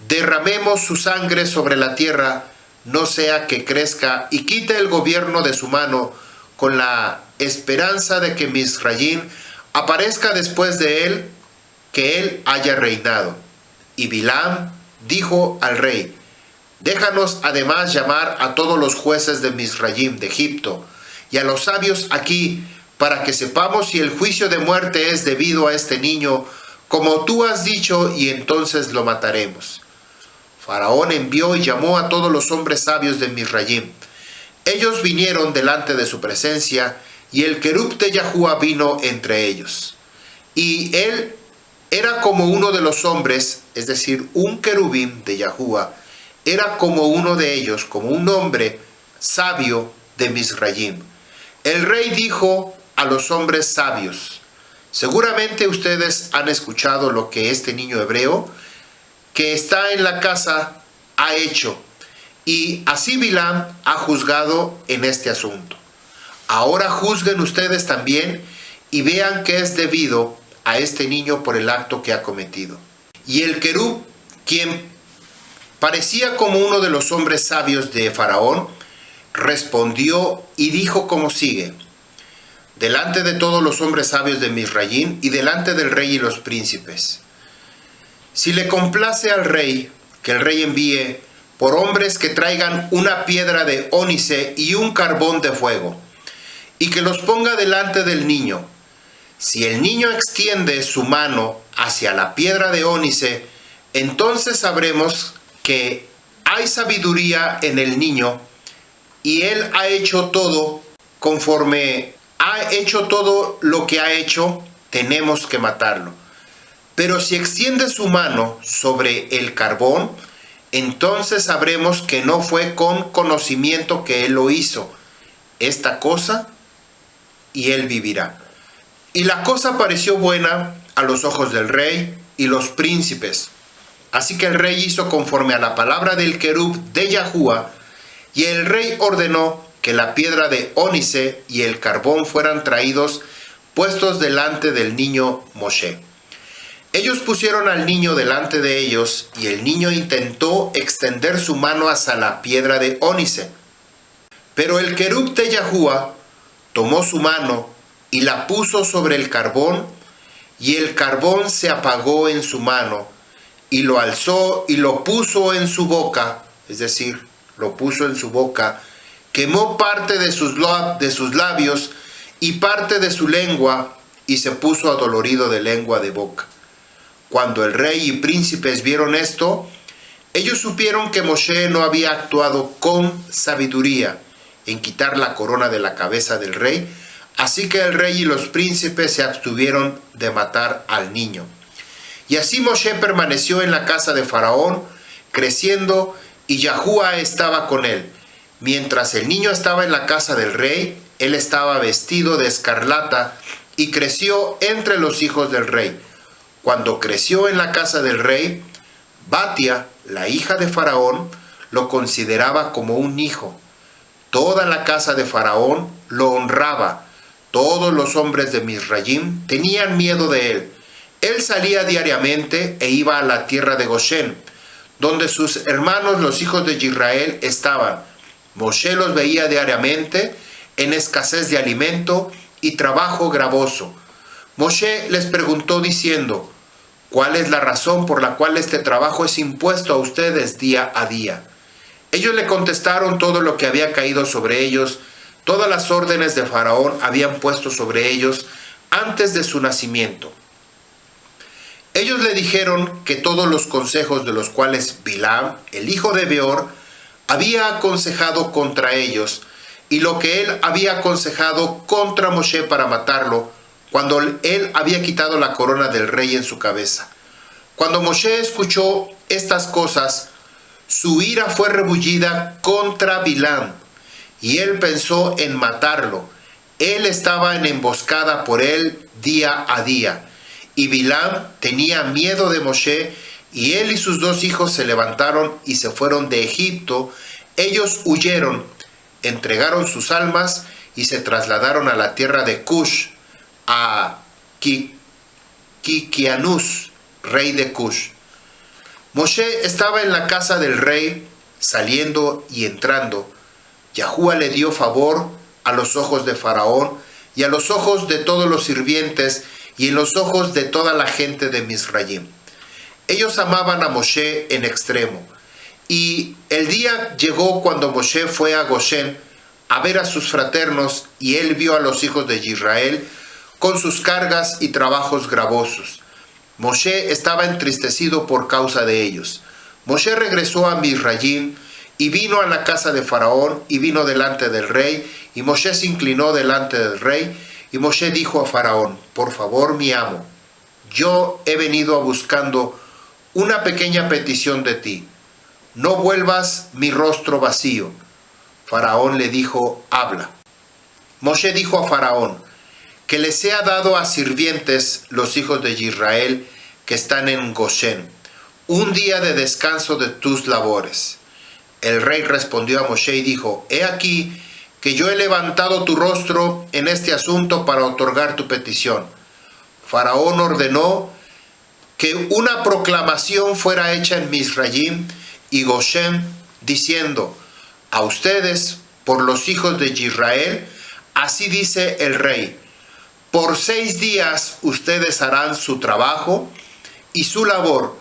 derramemos su sangre sobre la tierra, no sea que crezca y quite el gobierno de su mano, con la esperanza de que Mizraim aparezca después de él, que él haya reinado. Y Bilam dijo al rey: déjanos además llamar a todos los jueces de Mizraim, de Egipto, y a los sabios aquí, para que sepamos si el juicio de muerte es debido a este niño, como tú has dicho, y entonces lo mataremos. Faraón envió y llamó a todos los hombres sabios de Mizraim. Ellos vinieron delante de su presencia, y el querub de Yahuá vino entre ellos. Y él era como uno de los hombres, es decir, un querubín de Yahuá, era como uno de ellos, como un hombre sabio de Mizraim. El rey dijo a los hombres sabios: seguramente ustedes han escuchado lo que este niño hebreo que está en la casa ha hecho, y así Bilam ha juzgado en este asunto. Ahora juzguen ustedes también y vean que es debido a este niño por el acto que ha cometido. Y el querub, quien parecía como uno de los hombres sabios de Faraón, respondió y dijo como sigue: delante de todos los hombres sabios de Mizraim y delante del rey y los príncipes, si le complace al rey, que el rey envíe por hombres que traigan una piedra de ónice y un carbón de fuego, y que los ponga delante del niño. Si el niño extiende su mano hacia la piedra de ónice, entonces sabremos que hay sabiduría en el niño, y él ha hecho todo conforme ha hecho todo lo que ha hecho, tenemos que matarlo. Pero si extiende su mano sobre el carbón, entonces sabremos que no fue con conocimiento que él lo hizo esta cosa, y él vivirá. Y la cosa pareció buena a los ojos del rey y los príncipes. Así que el rey hizo conforme a la palabra del querub de Yahuá, y el rey ordenó que la piedra de ónice y el carbón fueran traídos, puestos delante del niño Moshe. Ellos pusieron al niño delante de ellos, y el niño intentó extender su mano hacia la piedra de ónice. Pero el querub de Yahuá tomó su mano y la puso sobre el carbón, y el carbón se apagó en su mano, y lo alzó y lo puso en su boca, es decir, lo puso en su boca, quemó parte de sus labios y parte de su lengua, y se puso adolorido de lengua de boca. Cuando el rey y príncipes vieron esto, ellos supieron que Moshe no había actuado con sabiduría en quitar la corona de la cabeza del rey, así que el rey y los príncipes se abstuvieron de matar al niño. Y así Moshe permaneció en la casa de Faraón, creciendo, y Yahuá estaba con él. Mientras el niño estaba en la casa del rey, él estaba vestido de escarlata y creció entre los hijos del rey. Cuando creció en la casa del rey, Batia, la hija de Faraón, lo consideraba como un hijo. Toda la casa de Faraón lo honraba. Todos los hombres de Mizraim tenían miedo de él. Él salía diariamente e iba a la tierra de Goshen, donde sus hermanos los hijos de Israel estaban. Moshe los veía diariamente en escasez de alimento y trabajo gravoso. Moshe les preguntó diciendo: ¿cuál es la razón por la cual este trabajo es impuesto a ustedes día a día? Ellos le contestaron todo lo que había caído sobre ellos. Todas las órdenes de Faraón habían puesto sobre ellos antes de su nacimiento. Ellos le dijeron que todos los consejos de los cuales Bilam, el hijo de Beor, había aconsejado contra ellos, y lo que él había aconsejado contra Moshe para matarlo, cuando él había quitado la corona del rey en su cabeza. Cuando Moshe escuchó estas cosas, su ira fue rebullida contra Bilam, y él pensó en matarlo. Él estaba en emboscada por él día a día, y Bilam tenía miedo de Moshe, Y él y sus 2 hijos se levantaron y se fueron de Egipto. Ellos huyeron, entregaron sus almas y se trasladaron a la tierra de Cush, a Kikianús, rey de Cush. Moshe estaba en la casa del rey, saliendo y entrando. Yahuwah le dio favor a los ojos de Faraón y a los ojos de todos los sirvientes y en los ojos de toda la gente de Misraim. Ellos amaban a Moshe en extremo. Y el día llegó cuando Moshe fue a Goshen a ver a sus fraternos, y él vio a los hijos de Israel con sus cargas y trabajos gravosos. Moshe estaba entristecido por causa de ellos. Moshe regresó a Misraim y vino a la casa de Faraón y vino delante del rey, y Moshe se inclinó delante del rey, y Moshe dijo a Faraón: por favor, mi amo, yo he venido buscando una pequeña petición de ti. No vuelvas mi rostro vacío. Faraón le dijo: habla. Moshe dijo a Faraón: que les sea dado a sirvientes los hijos de Israel que están en Goshen, un día de descanso de tus labores. El rey respondió a Moshe y dijo: he aquí que yo he levantado tu rostro en este asunto para otorgar tu petición. Faraón ordenó que una proclamación fuera hecha en Misraim y Goshen, diciendo: a ustedes, por los hijos de Israel, así dice el rey: por 6 días ustedes harán su trabajo y su labor,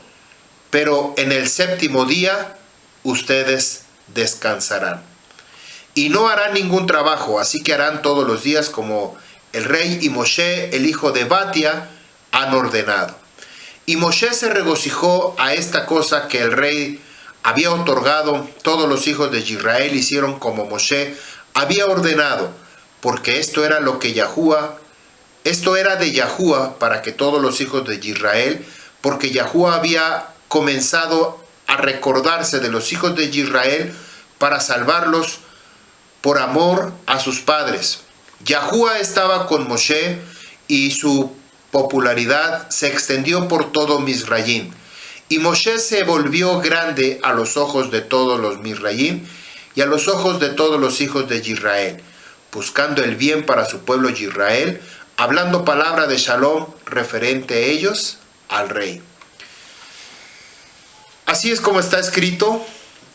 pero en el 7º día ustedes descansarán. Y no harán ningún trabajo, así que harán todos los días como el rey y Moshe, el hijo de Batia, han ordenado. Y Moshe se regocijó a esta cosa que el rey había otorgado. Todos los hijos de Israel hicieron como Moshe había ordenado, porque esto era de Yahuwah para que todos los hijos de Israel, porque Yahuwah había comenzado a recordarse de los hijos de Israel para salvarlos por amor a sus padres. Yahuwah estaba con Moshe y su popularidad se extendió por todo Misraim. Y Moshe se volvió grande a los ojos de todos los Misraim y a los ojos de todos los hijos de Israel, buscando el bien para su pueblo Israel, hablando palabra de Shalom referente a ellos al rey. Así es como está escrito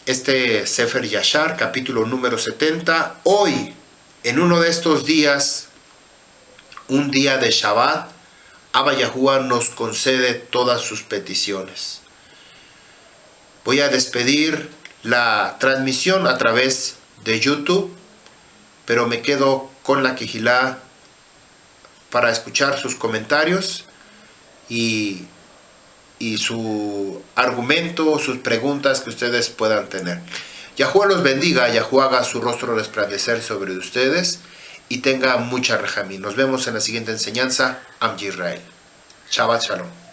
este Sefer Yashar, capítulo número 70. Hoy, en uno de estos días, un día de Shabbat, Abba Yahuwah nos concede todas sus peticiones. Voy a despedir la transmisión a través de YouTube, pero me quedo con la Kehilá para escuchar sus comentarios y su argumento, sus preguntas que ustedes puedan tener. Yahuwah los bendiga, Yahuwah haga su rostro resplandecer sobre ustedes y tenga mucha rejamí. Nos vemos en la siguiente enseñanza. Am Yisrael. Shabbat Shalom.